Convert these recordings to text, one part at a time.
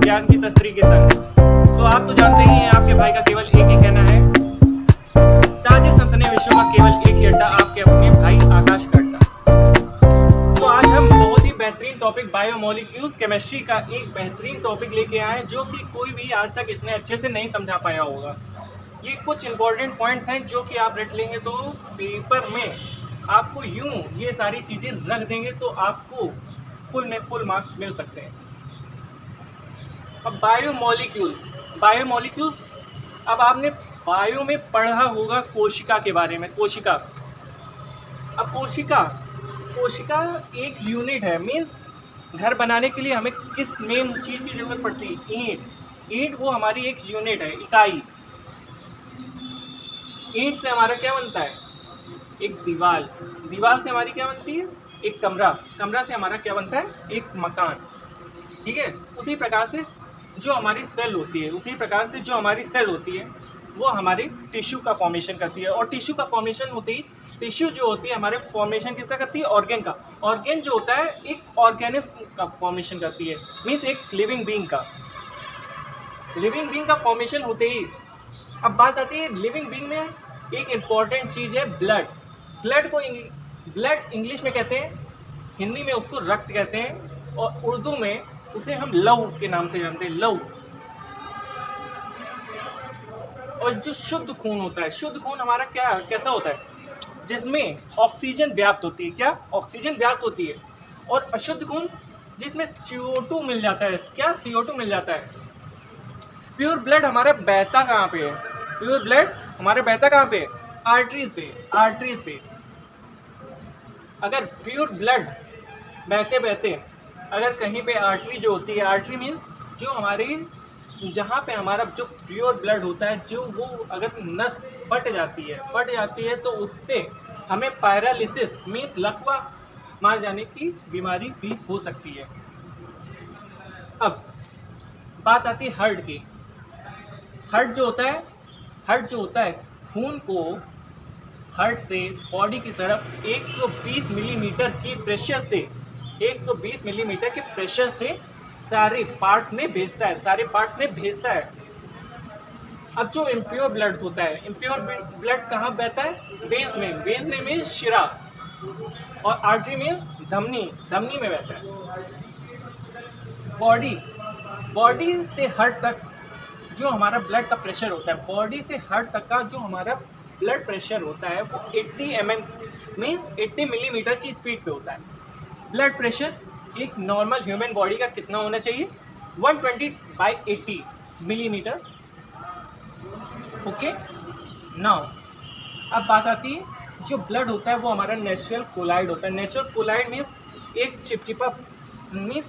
ज्ञान की तस्तरी के संग। तो आप तो जानते ही हैं आपके भाई का केवल एक ही कहना है, ताजे सनसनी विश्व का केवल एक ही अड्डा, आपके अपने भाई आकाश का अड्डा। तो आज हम बहुत ही बेहतरीन टॉपिक बायोमोलिक्यूल्स केमिस्ट्री का एक बेहतरीन टॉपिक लेके आए हैं, जो कि कोई भी आज तक इतने अच्छे से नहीं समझा पाया होगा। ये कुछ इंपॉर्टेंट पॉइंट्स हैं जो कि आप रट लेंगे तो पेपर में आपको यूं ये सारी चीज़ें रख देंगे तो आपको फुल में फुल मार्क्स मिल सकते हैं। अब बायोमोलिक्यूल्स अब आपने बायो में पढ़ा होगा कोशिका के बारे में। कोशिका, अब कोशिका एक यूनिट है। मीन्स घर बनाने के लिए हमें किस मेन चीज़ की ज़रूरत पड़ती है? ईंट वो हमारी एक यूनिट है, इकाई। ईंट से हमारा क्या बनता है? एक दीवार से हमारी क्या बनती है? एक कमरा से हमारा क्या बनता है? एक मकान। ठीक है। उसी प्रकार से जो हमारी सेल होती है वो हमारे टिश्यू का फॉर्मेशन करती है। और टिश्यू का फॉर्मेशन होते ही टिश्यू जो होती है हमारे फॉर्मेशन किसका करती है? ऑर्गेन का। ऑर्गेन जो होता है एक ऑर्गेनिज्म का फॉर्मेशन करती है, मीन्स एक लिविंग बीइंग का फॉर्मेशन होते ही अब बात आती है लिविंग बीइंग में एक इम्पॉर्टेंट चीज़ है ब्लड। ब्लड इंग्लिश में कहते हैं, हिंदी में उसको रक्त कहते हैं, और उर्दू में उसे हम लहू के नाम से जानते हैं, लहू। और जो शुद्ध खून होता है, शुद्ध खून हमारा कैसा होता है? जिसमें ऑक्सीजन व्याप्त होती है। क्या? ऑक्सीजन व्याप्त होती है। और अशुद्ध खून जिसमें CO2 मिल जाता है। क्या? CO2 मिल जाता है। प्योर ब्लड हमारा बहता कहाँ पे है? प्योर ब्लड हमारे बहता कहाँ पे? आर्टरीज पे। अगर प्योर ब्लड बहते अगर कहीं पे आर्टरी जो होती है, आर्टरी मीन्स जो हमारी जहाँ पे हमारा जो प्योर ब्लड होता है, जो वो अगर नस फट जाती है तो उससे हमें पैरालिसिस मीन्स लकवा मार जाने की बीमारी भी हो सकती है। अब बात आती है हार्ट की। हार्ट जो होता है खून को हार्ट से बॉडी की तरफ 120 मिलीमीटर के प्रेशर से सारे पार्ट में भेजता है। अब जो इम्प्योर ब्लड होता है, इम्प्योर ब्लड कहाँ बहता है? वेन्स में मीन्स शिरा, और आर्टरी में धमनी में बहता है। बॉडी से हार्ट तक जो हमारा ब्लड का प्रेशर होता है, बॉडी से हार्ट तक का जो हमारा ब्लड प्रेशर होता है वो 80 मिलीमीटर की स्पीड पे होता है। ब्लड प्रेशर एक नॉर्मल ह्यूमन बॉडी का कितना होना चाहिए? 120/80 मिलीमीटर। ओके। नाउ अब बात आती है जो ब्लड होता है वो हमारा नेचुरल कोलाइड होता है। नेचुरल कोलाइड मीन्स एक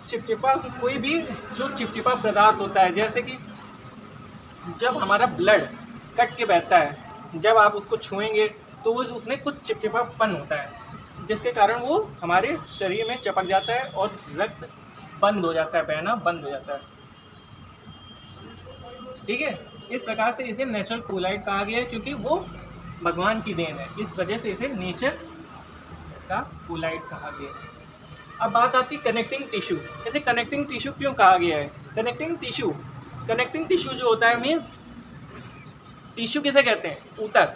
चिपचिपा कोई भी जो चिपचिपा पदार्थ होता है। जैसे कि जब हमारा ब्लड कट के बहता है, जब आप उसको छुएंगे तो उसमें कुछ चिपचिपापन होता है, जिसके कारण वो हमारे शरीर में चिपक जाता है और रक्त बंद हो जाता है, बहना बंद हो जाता है। ठीक है। इस प्रकार से इसे नेचुरल कोलाइड कहा गया है, क्योंकि वो भगवान की देन है, इस वजह से इसे नेचर का कोलाइड कहा गया है। अब बात आती है कनेक्टिंग टिश्यू। इसे कनेक्टिंग टिश्यू क्यों कहा गया है? कनेक्टिंग टिश्यू जो होता है मीन्स टिश्यू किसे कहते हैं? ऊतक।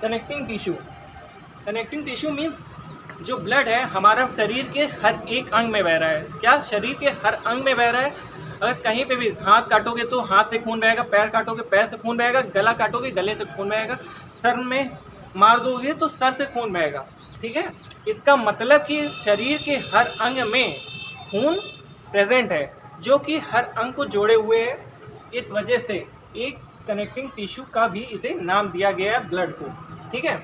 कनेक्टिंग टिश्यू मीन्स जो ब्लड है हमारा शरीर के हर एक अंग में बह रहा है। क्या? शरीर के हर अंग में बह रहा है। अगर कहीं पे भी हाथ काटोगे तो हाथ से खून बहेगा, पैर काटोगे पैर से खून बहेगा, गला काटोगे गले से खून बहेगा, सर में मार दोगे तो सर से खून बहेगा। ठीक है। इसका मतलब कि शरीर के हर अंग में खून प्रेजेंट है, जो कि हर अंग को जोड़े हुए है। इस वजह से एक कनेक्टिंग टिश्यू का भी इसे नाम दिया गया है ब्लड को। ठीक है।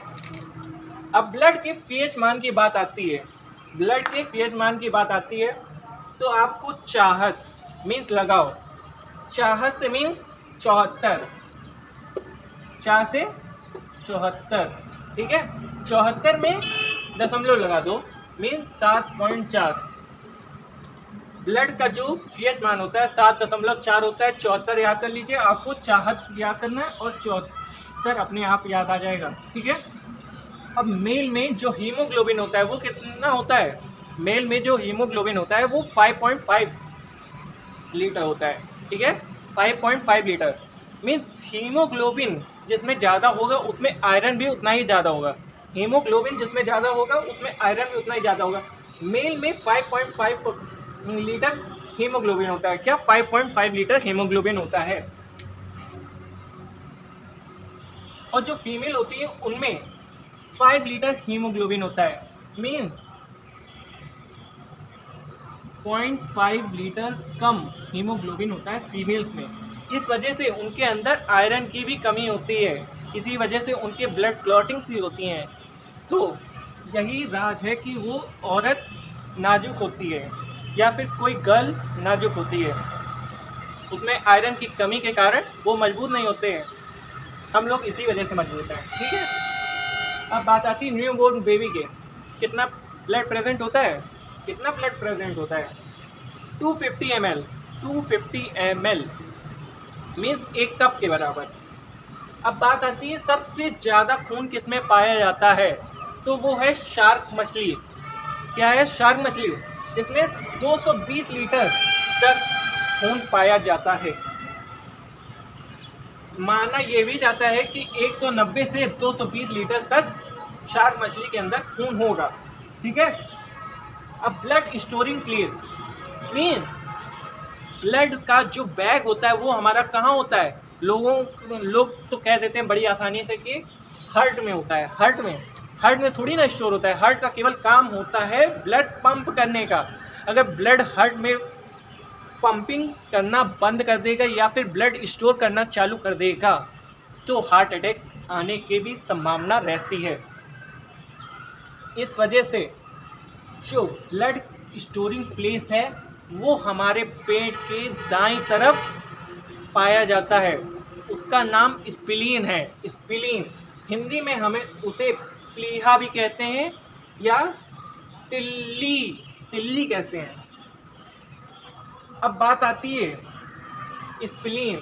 अब ब्लड के पीएच मान की बात आती है तो आपको चाहत मीन्स लगाओ। चाहत से मीन्स 74, चाह से 74। ठीक है। 74 में दशमलव लगा दो, मीन्स 7.4। ब्लड का जो पीएच मान होता है 7.4 होता है। 74 याद कर लीजिए, आपको चाहत याद करना है और 74 अपने आप याद आ जाएगा। ठीक है। अब मेल में जो हीमोग्लोबिन होता है वो कितना होता है? मेल में जो हीमोग्लोबिन होता है वो 5.5 लीटर होता है, ठीक है, 5.5 लीटर। मीन्स हीमोग्लोबिन जिसमें ज़्यादा होगा उसमें आयरन भी उतना ही ज़्यादा होगा, हीमोग्लोबिन जिसमें ज़्यादा होगा उसमें आयरन भी उतना ही ज़्यादा होगा। मेल में 5.5 लीटर हीमोग्लोबिन होता है। क्या 5.5 लीटर हीमोग्लोबिन होता है। और जो फीमेल होती है उनमें 5 लीटर हीमोग्लोबिन होता है। मीन 0.5 लीटर कम हीमोग्लोबिन होता है फीमेल्स में। इस वजह से उनके अंदर आयरन की भी कमी होती है, इसी वजह से उनके ब्लड क्लॉटिंग सी होती हैं। तो यही राज है कि वो औरत नाजुक होती है या फिर कोई गर्ल नाजुक होती है, उसमें आयरन की कमी के कारण वो मजबूत नहीं होते हैं। हम लोग इसी वजह से मजबूत हैं, ठीक है। अब बात आती है न्यू बोर्न बेबी के, कितना ब्लड प्रेजेंट होता है, कितना ब्लड प्रेजेंट होता है 250 ml, 250 ml मीन्स 1 कप के बराबर। अब बात आती है सबसे ज़्यादा खून किसमें पाया जाता है, तो वो है शार्क मछली। क्या है, शार्क मछली, जिसमें 220 लीटर तक खून पाया जाता है। माना ये भी जाता है कि 190 से 220 लीटर तक शार्क मछली के अंदर खून होगा, ठीक है। अब blood storing place, mean blood का जो बैग होता है वो हमारा कहाँ होता है। लोग तो कह देते हैं बड़ी आसानी से कि हार्ट में होता है। हार्ट में थोड़ी ना स्टोर होता है। हार्ट का केवल काम होता है ब्लड पंप करने का। अगर ब्लड हार्ट में पंपिंग करना बंद कर देगा या फिर ब्लड स्टोर करना चालू कर देगा तो हार्ट अटैक आने की भी संभावना रहती है। इस वजह से जो ब्लड स्टोरिंग प्लेस है वो हमारे पेट के दाईं तरफ पाया जाता है। उसका नाम स्प्लीन है। स्प्लीन हिंदी में हमें उसे प्लीहा भी कहते हैं या तिल्ली कहते हैं। अब बात आती है स्प्लीन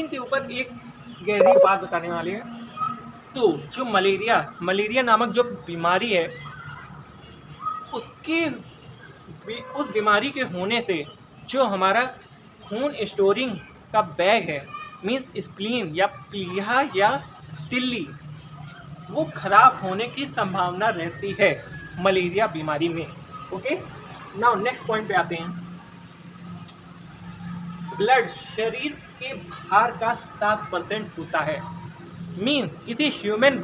के ऊपर एक गहरी बात बताने वाली है। तो जो मलेरिया नामक जो बीमारी है उस बीमारी के होने से जो हमारा खून स्टोरिंग का बैग है मीन्स स्प्लीन या प्लीहा या तिल्ली, वो खराब होने की संभावना रहती है मलेरिया बीमारी में। ओके, नाउ नेक्स्ट पॉइंट पे आते हैं। ब्लड शरीर के भार का 7% होता है। मीन्स किसी ह्यूमन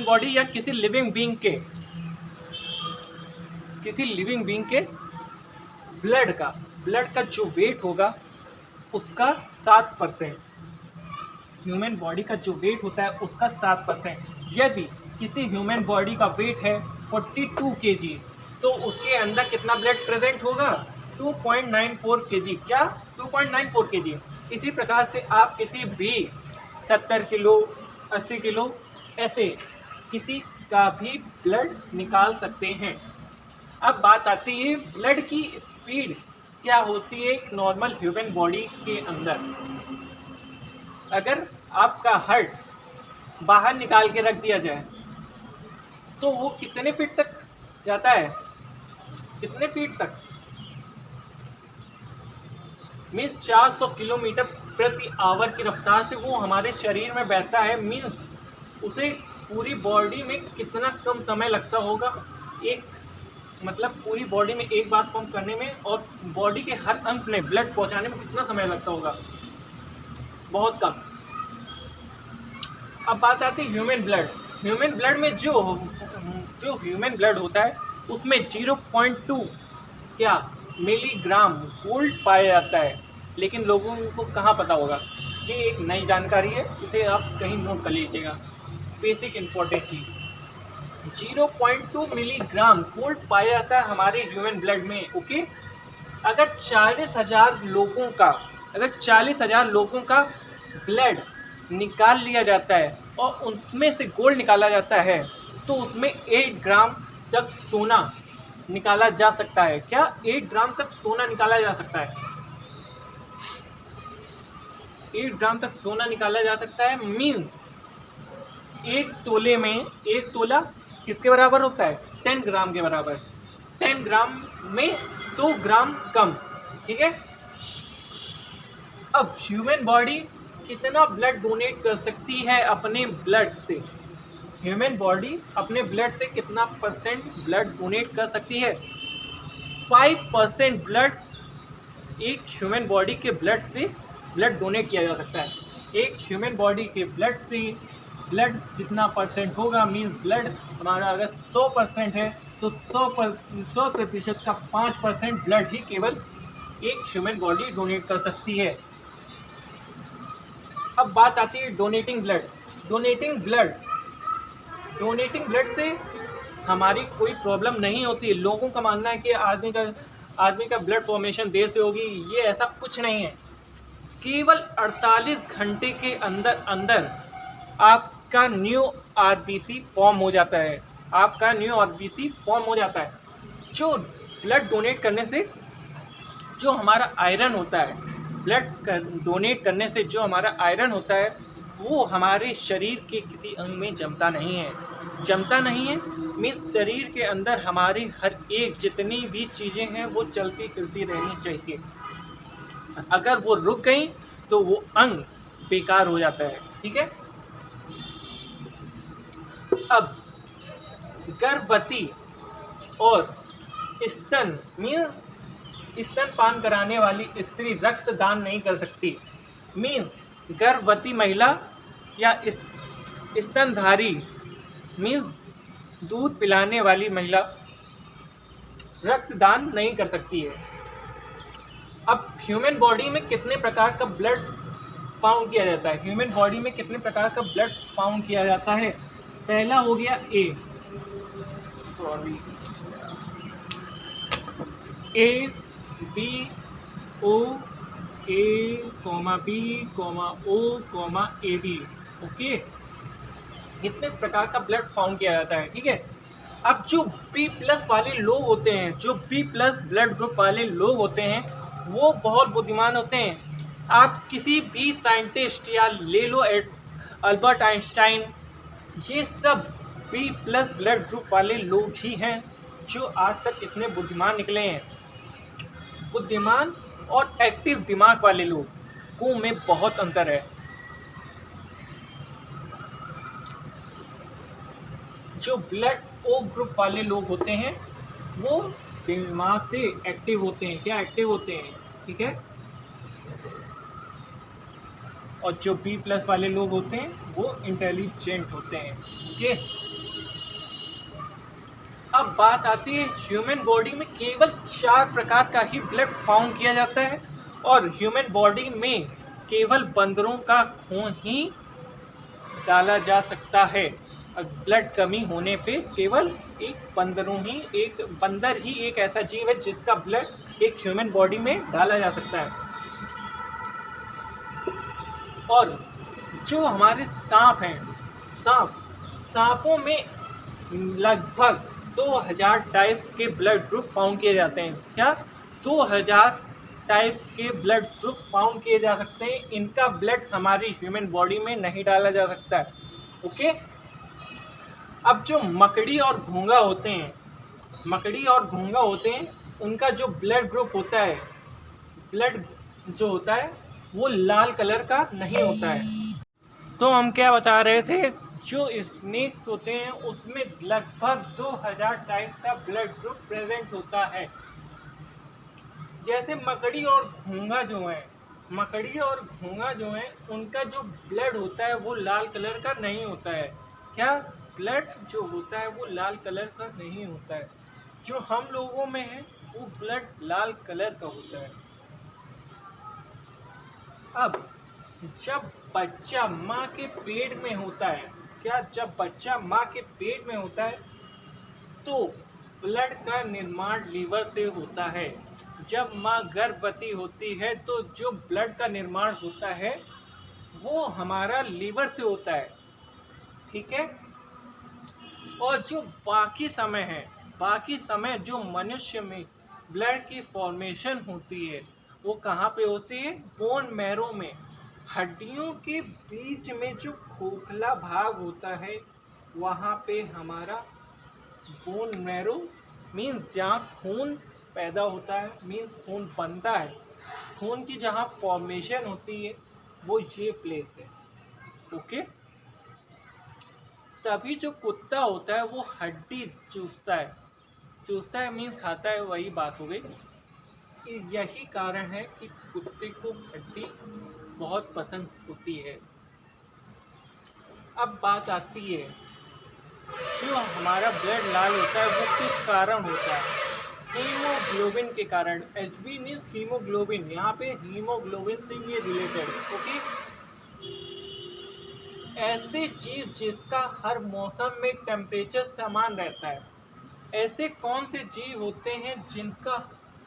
बॉडी या किसी लिविंग बीइंग के ब्लड का जो वेट होगा उसका 7%, ह्यूमन बॉडी का जो वेट होता है उसका 7%। यदि किसी ह्यूमन बॉडी का वेट है 42 kg तो उसके अंदर कितना ब्लड प्रेजेंट होगा 2.94 kg। क्या 2.94 kg। इसी प्रकार से आप किसी भी 70 किलो 80 किलो ऐसे किसी का भी ब्लड निकाल सकते हैं। अब बात आती है ब्लड की स्पीड क्या होती है एक नॉर्मल ह्यूमन बॉडी के अंदर। अगर आपका हार्ट बाहर निकाल के रख दिया जाए तो वो कितने फीट तक जाता है, कितने फीट तक, मीन्स 400 किलोमीटर प्रति आवर की रफ्तार से वो हमारे शरीर में बहता है। मीन्स उसे पूरी बॉडी में कितना कम समय लगता होगा, पूरी बॉडी में एक बार पंप करने में और बॉडी के हर अंग में ब्लड पहुंचाने में कितना समय लगता होगा, बहुत कम। अब बात आती है ह्यूमन ब्लड में जो ह्यूमन ब्लड होता है उसमें 0.2 क्या मिलीग्राम गोल्ड पाया जाता है। लेकिन लोगों को कहाँ पता होगा, ये एक नई जानकारी है, इसे आप कहीं नोट कर लीजिएगा। बेसिक इंपॉर्टेंट चीज 0.2 मिलीग्राम गोल्ड पाया जाता है हमारे ह्यूमन ब्लड में। ओके, अगर 40,000 लोगों का ब्लड निकाल लिया जाता है और उसमें से गोल्ड निकाला जाता है तो उसमें 8 ग्राम तक सोना निकाला जा सकता है। क्या 8 ग्राम तक सोना निकाला जा सकता है, 8 ग्राम तक सोना निकाला जा सकता है। मीन्स एक तोला किसके बराबर होता है, 10 ग्राम के बराबर। 10 ग्राम में 2 ग्राम कम, ठीक है। अब ह्यूमन बॉडी कितना ब्लड डोनेट कर सकती है अपने ब्लड से? ह्यूमन बॉडी अपने ब्लड से कितना परसेंट ब्लड डोनेट कर सकती है? 5% ब्लड एक ह्यूमन बॉडी के ब्लड से ब्लड डोनेट किया जा सकता है। एक ह्यूमन बॉडी के ब्लड से ब्लड जितना परसेंट होगा, मीन्स ब्लड हमारा अगर 100% है तो 100% का 5% ब्लड ही केवल एक ह्यूमन बॉडी डोनेट कर सकती है। अब बात आती है डोनेटिंग ब्लड। डोनेटिंग ब्लड से हमारी कोई प्रॉब्लम नहीं होती है। लोगों का मानना है कि आदमी का ब्लड फॉर्मेशन देर से होगी, ये ऐसा कुछ नहीं है। केवल 48 घंटे के अंदर अंदर आपका न्यू आरबीसी फॉर्म हो जाता है। जो ब्लड डोनेट करने से जो हमारा आयरन होता है, डोनेट करने से जो हमारा आयरन होता है वो हमारे शरीर के किसी अंग में जमता नहीं है। मीन्स शरीर के अंदर हमारी हर एक जितनी भी चीज़ें हैं वो चलती फिरती रहनी चाहिए। अगर वो रुक गई तो वो अंग बेकार हो जाता है, ठीक है। अब गर्भवती और स्तनपान कराने वाली स्त्री रक्तदान नहीं कर सकती। मीन्स गर्भवती महिला या स्तनधारी मीन्स दूध पिलाने वाली महिला रक्तदान नहीं कर सकती है। अब ह्यूमन बॉडी में कितने प्रकार का ब्लड फाउंड किया जाता है? पहला हो गया A, B, O, A, B, O, AB, okay. इतने प्रकार का ब्लड फाउंड किया जाता है, ठीक है। अब जो B+ वाले लोग होते हैं, जो B+ ब्लड ग्रुप वाले लोग होते हैं, वो बहुत बुद्धिमान होते हैं। आप किसी भी साइंटिस्ट या ले लो अल्बर्ट आइंस्टाइन, ये सब B+ ब्लड ग्रुप वाले लोग ही हैं जो आज तक इतने बुद्धिमान निकले हैं। बुद्धिमान और एक्टिव दिमाग वाले लोगों में बहुत अंतर है। जो ब्लड O ग्रुप वाले लोग होते हैं वो दिमाग से एक्टिव होते हैं, ठीक है। और जो B+ वाले लोग होते हैं वो इंटेलिजेंट होते हैं, ओके। अब बात आती है ह्यूमन बॉडी में केवल 4 प्रकार का ही ब्लड फाउंड किया जाता है और ह्यूमन बॉडी में केवल बंदरों का खून ही डाला जा सकता है। ब्लड कमी होने पे केवल एक बंदर ही एक ऐसा जीव है जिसका ब्लड एक ह्यूमन बॉडी में डाला जा सकता है। और जो हमारे सांप हैं, सांपों में लगभग 2000 टाइप के ब्लड ग्रुप फाउंड किए जाते हैं। क्या 2000 टाइप के ब्लड ग्रुप फाउंड किए जा सकते हैं? इनका ब्लड हमारी ह्यूमन बॉडी में नहीं डाला जा सकता है, ओके। अब जो मकड़ी और घोंगा होते हैं, उनका जो ब्लड ग्रुप होता है, ब्लड जो होता है वो लाल कलर का नहीं होता है। तो हम क्या बता रहे थे, जो स्नेक्स होते हैं उसमें लगभग 2000 टाइप का ब्लड ग्रुप प्रेजेंट होता है। जैसे मकड़ी और घोंगा जो है उनका जो ब्लड होता है वो लाल कलर का नहीं होता है। क्या ब्लड जो होता है वो लाल कलर का नहीं होता है। जो हम लोगों में है वो ब्लड लाल कलर का होता है। अब जब बच्चा माँ के पेट में होता है, तो ब्लड का निर्माण लीवर से होता है। जब माँ गर्भवती होती है तो जो ब्लड का निर्माण होता है वो हमारा लीवर से होता है, ठीक है। और जो बाकी समय जो मनुष्य में ब्लड की फॉर्मेशन होती है वो कहाँ पे होती है? बोन मैरो में। हड्डियों के बीच में जो खोखला भाग होता है वहाँ पे हमारा बोन मैरो मीन्स जहाँ खून पैदा होता है, मीन्स खून बनता है, खून की जहाँ फॉर्मेशन होती है वो ये प्लेस है। ओके, तभी जो कुत्ता होता है वो हड्डी चूसता है मीन्स खाता है, वही बात हो गई। यही कारण है कि कुत्ते को हड्डी बहुत पसंद होती है। अब बात आती है जो हमारा ब्लड लाल होता है वो किस कारण होता है? हीमोग्लोबिन के कारण। एचबी मीन्स हीमोग्लोबिन, यहाँ पे हीमोग्लोबिन से ये रिलेटेड है। ओके, ऐसी चीज जिसका हर मौसम में टेम्परेचर समान रहता है। ऐसे कौन से जीव होते हैं जिनका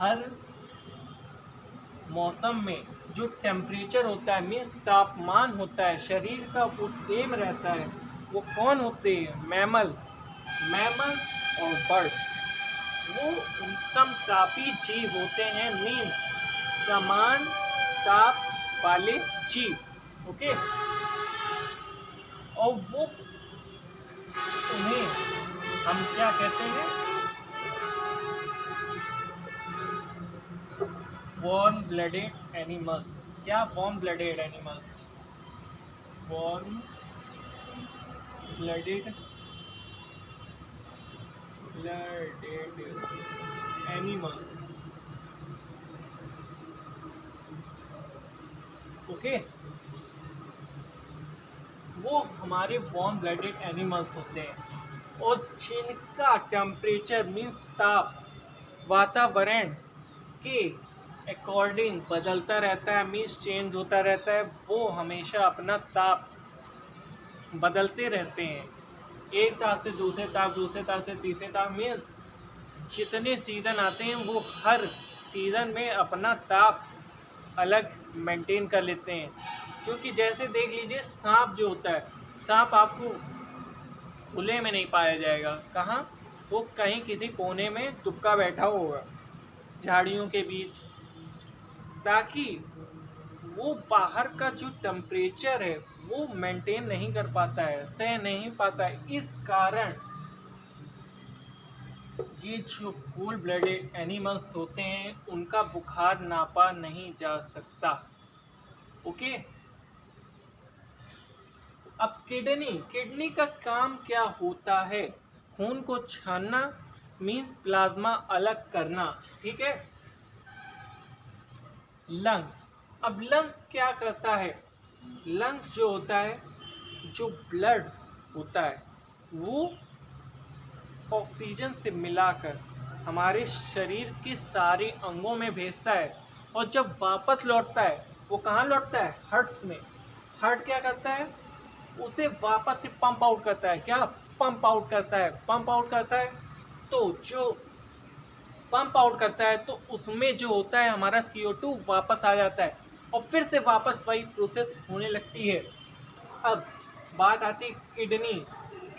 हर मौसम में जो टेम्परेचर होता है मीन्स तापमान होता है शरीर का वो सेम रहता है? वो कौन होते हैं? मैमल और बर्ड। वो समतापी जीव होते हैं, मीन्स समान ताप वाले जीव। ओके, और वो उन्हें हम क्या कहते हैं? Warm blooded animals. क्या warm blooded animals? Warm blooded animals. Okay, वो हमारे वार्म ब्लडेड एनिमल्स होते हैं और जिनका टेम्परेचर मीन्स ताप वातावरण के अकॉर्डिंग बदलता रहता है, मीन्स चेंज होता रहता है। वो हमेशा अपना ताप बदलते रहते हैं, एक ताप से दूसरे ताप, दूसरे ताप से तीसरे ताप, मीन्स जितने सीज़न आते हैं वो हर सीज़न में अपना ताप अलग मेंटेन कर लेते हैं। क्योंकि जैसे देख लीजिए सांप जो होता है, सांप आपको खुले में नहीं पाया जाएगा। कहाँ? वो कहीं किसी कोने में दुबका बैठा होगा झाड़ियों के बीच, ताकि वो बाहर का जो टेम्परेचर है वो मेंटेन नहीं कर पाता है, सह नहीं पाता है। इस कारण ये जो कोल्ड ब्लडेड एनिमल्स होते हैं उनका बुखार नापा नहीं जा सकता। ओके, अब किडनी का काम क्या होता है? खून को छानना, मीन प्लाज्मा अलग करना। ठीक है। लंग्स, अब लंग्स क्या करता है? लंग्स जो होता है, जो ब्लड होता है वो ऑक्सीजन से मिलाकर हमारे शरीर के सारे अंगों में भेजता है, और जब वापस लौटता है वो कहाँ लौटता है? हार्ट में। हार्ट क्या करता है? उसे वापस से पंप आउट करता है। क्या? पंप आउट करता है। पंप आउट करता है तो जो पंप आउट करता है तो उसमें जो होता है हमारा CO2 वापस आ जाता है और फिर से वापस वही प्रोसेस होने लगती है। अब बात आती किडनी।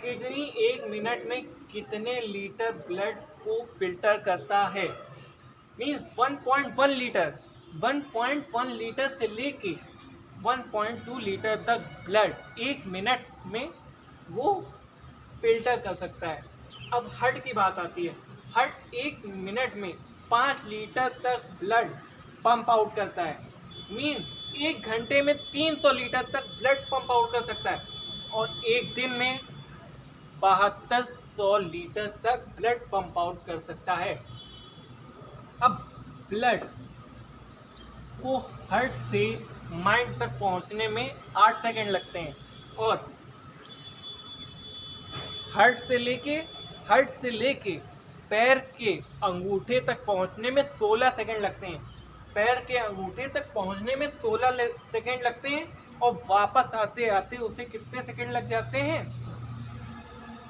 किडनी 1 मिनट में कितने लीटर ब्लड को फिल्टर करता है? Means 1.1 litre. 1.1 लीटर से लेके 1.2 लीटर तक ब्लड 1 मिनट में वो फिल्टर कर सकता है। अब हार्ट की बात आती है। हार्ट 1 मिनट में 5 लीटर तक ब्लड पंप आउट करता है। मीन 1 घंटे में 300 लीटर तक ब्लड पंप आउट कर सकता है, और एक दिन में 7200 लीटर तक ब्लड पंप आउट कर सकता है। अब ब्लड को हार्ट से माइंड तक पहुंचने में 8 सेकंड लगते हैं, और हार्ट से लेके पैर के अंगूठे तक पहुंचने में 16 सेकंड लगते हैं। पैर के अंगूठे तक पहुंचने में 16 सेकंड लगते हैं, और वापस आते आते उसे कितने सेकंड लग जाते हैं?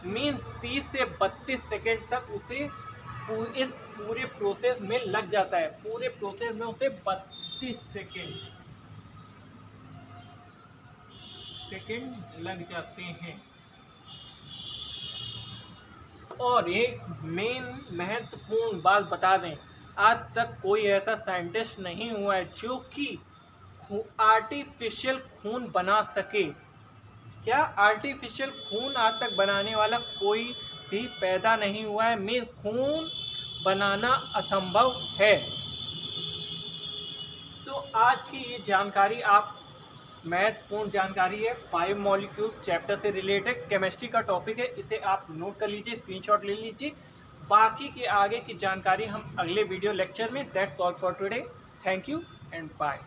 मीन 30 से 32 सेकंड तक उसे इस पूरे प्रोसेस में लग जाता है। पूरे प्रोसेस में उसे 32 सेकंड लग जाते हैं। और एक मेन महत्वपूर्ण बात बता दें, आज तक कोई ऐसा साइंटिस्ट नहीं हुआ है जो कि आर्टिफिशियल खून बना सके। क्या? आर्टिफिशियल खून आज तक बनाने वाला कोई भी पैदा नहीं हुआ है। मीन खून बनाना असंभव है। तो आज की ये जानकारी आप महत्वपूर्ण जानकारी है, बायोमोलिक्यूल चैप्टर से रिलेटेड केमिस्ट्री का टॉपिक है, इसे आप नोट कर लीजिए, स्क्रीनशॉट ले लीजिए। बाकी की आगे की जानकारी हम अगले वीडियो लेक्चर में। That's all for today, thank you and bye.